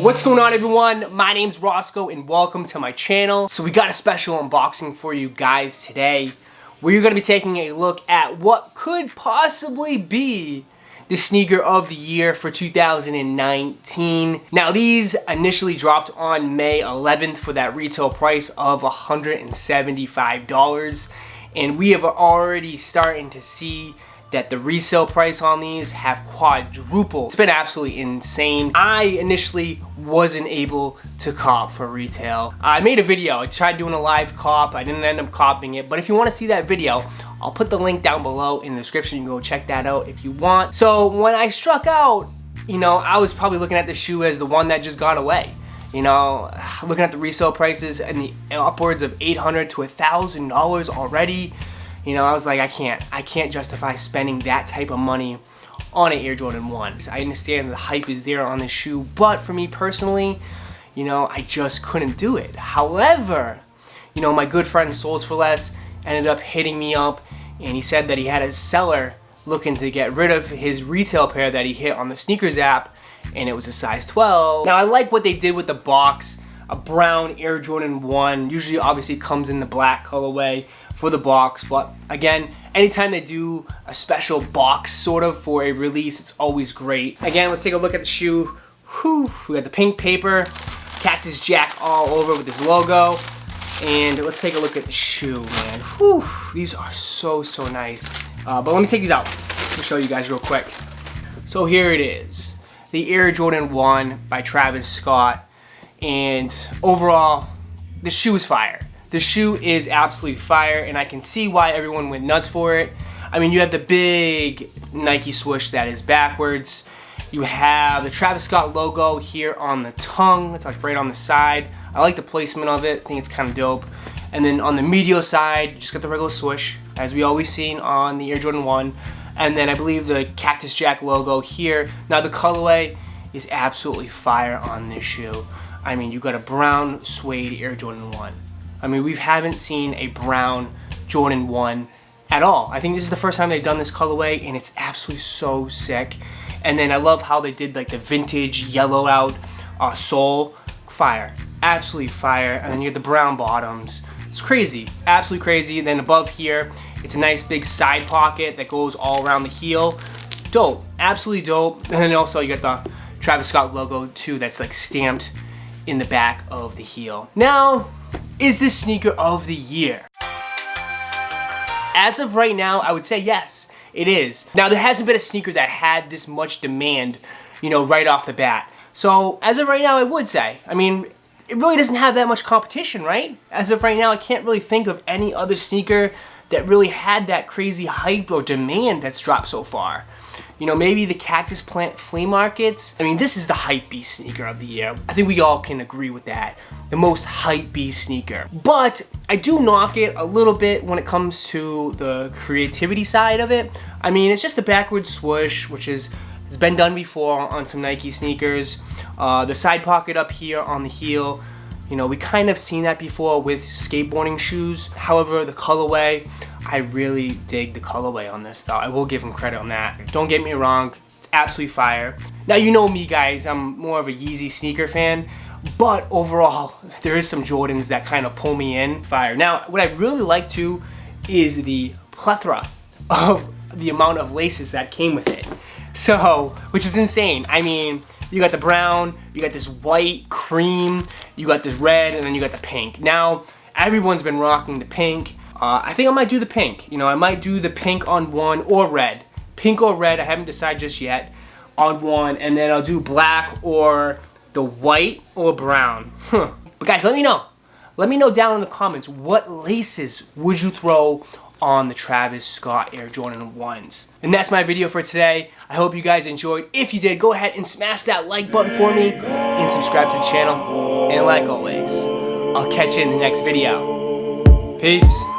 What's going on, everyone? My name's Roscoe and welcome to my channel. So we got a special unboxing for you guys today where you're going to be taking a look at what could possibly be the sneaker of the year for 2019. Now these initially dropped on May 11th for that retail price of $175, and we have already starting to see that the resale price on these have quadrupled. It's been absolutely insane. I initially wasn't able to cop for retail. I made a video. I tried doing a live cop. I didn't end up copying it, but if you want to see that video, I'll put the link down below in the description. You can go check that out if you want. So when I struck out, you know, I was probably looking at the shoe as the one that just got away. You know, looking at the resale prices and the upwards of $800 to $1,000 already. You know, I was like, I can't justify spending that type of money on an Air Jordan 1. I understand the hype is there on this shoe, but for me personally, you know, I just couldn't do it. However, you know, my good friend Souls for Less ended up hitting me up, and he said that he had a seller looking to get rid of his retail pair that he hit on the sneakers app, and it was a size 12. Now, I like what they did with the box. A brown Air Jordan 1 usually obviously comes in the black colorway for the box, but again, anytime they do a special box sort of for a release, it's always great. Again, let's take a look at the shoe. Whew, we got the pink paper, Cactus Jack all over with this logo, and let's take a look at the shoe, man. Whew, these are so nice. But let me take these out to show you guys real quick. So here it is, the Air Jordan 1 by Travis Scott. And overall, the shoe is fire. The shoe is absolutely fire, and I can see why everyone went nuts for it. I mean, you have the big Nike swoosh that is backwards. You have the Travis Scott logo here on the tongue. It's like right on the side. I like the placement of it. I think it's kind of dope. And then on the medial side, you just got the regular swoosh, as we always seen on the Air Jordan 1. And then I believe the Cactus Jack logo here. Now the colorway is absolutely fire on this shoe. I mean, you got a brown suede Air Jordan 1. I mean, we haven't seen a brown Jordan 1 at all. I think this is the first time they've done this colorway, and it's absolutely so sick. And then I love how they did like the vintage yellow out sole. Fire. Absolutely fire. And then you get the brown bottoms. It's crazy. Absolutely crazy. And then above here, it's a nice big side pocket that goes all around the heel. Dope. Absolutely dope. And then also you got the Travis Scott logo too that's like stamped in the back of the heel. Now, is this sneaker of the year? As of right now, I would say yes, it is. Now, there hasn't been a sneaker that had this much demand, you know, right off the bat. So, as of right now, I would say. I mean, it really doesn't have that much competition, right? As of right now, I can't really think of any other sneaker that really had that crazy hype or demand that's dropped so far. You know, maybe the Cactus Plant flea markets. I mean, this is the hype beast sneaker of the year. I think we all can agree with that. The most hype beast sneaker. But I do knock it a little bit when it comes to the creativity side of it. I mean, it's just a backwards swoosh, which has been done before on some Nike sneakers. The side pocket up here on the heel. You know, we kind of seen that before with skateboarding shoes. However, the colorway, I really dig the colorway on this though. I will give him credit on that. Don't get me wrong, it's absolutely fire. Now you know me guys, I'm more of a Yeezy sneaker fan, but overall, there is some Jordans that kind of pull me in. Fire. Now, what I really like too is the plethora of the amount of laces that came with it. So, which is insane. I mean, you got the brown, you got this white, cream, you got this red, and then you got the pink. Now, everyone's been rocking the pink. I think I might do the pink. You know, I might do the pink on one or red. Pink or red, I haven't decided just yet, on one. And then I'll do black or the white or brown. But guys, let me know. Let me know down in the comments, what laces would you throw on the Travis Scott Air Jordan 1s? And that's my video for today. I hope you guys enjoyed. If you did, go ahead and smash that like button for me and subscribe to the channel. And like always, I'll catch you in the next video. Peace.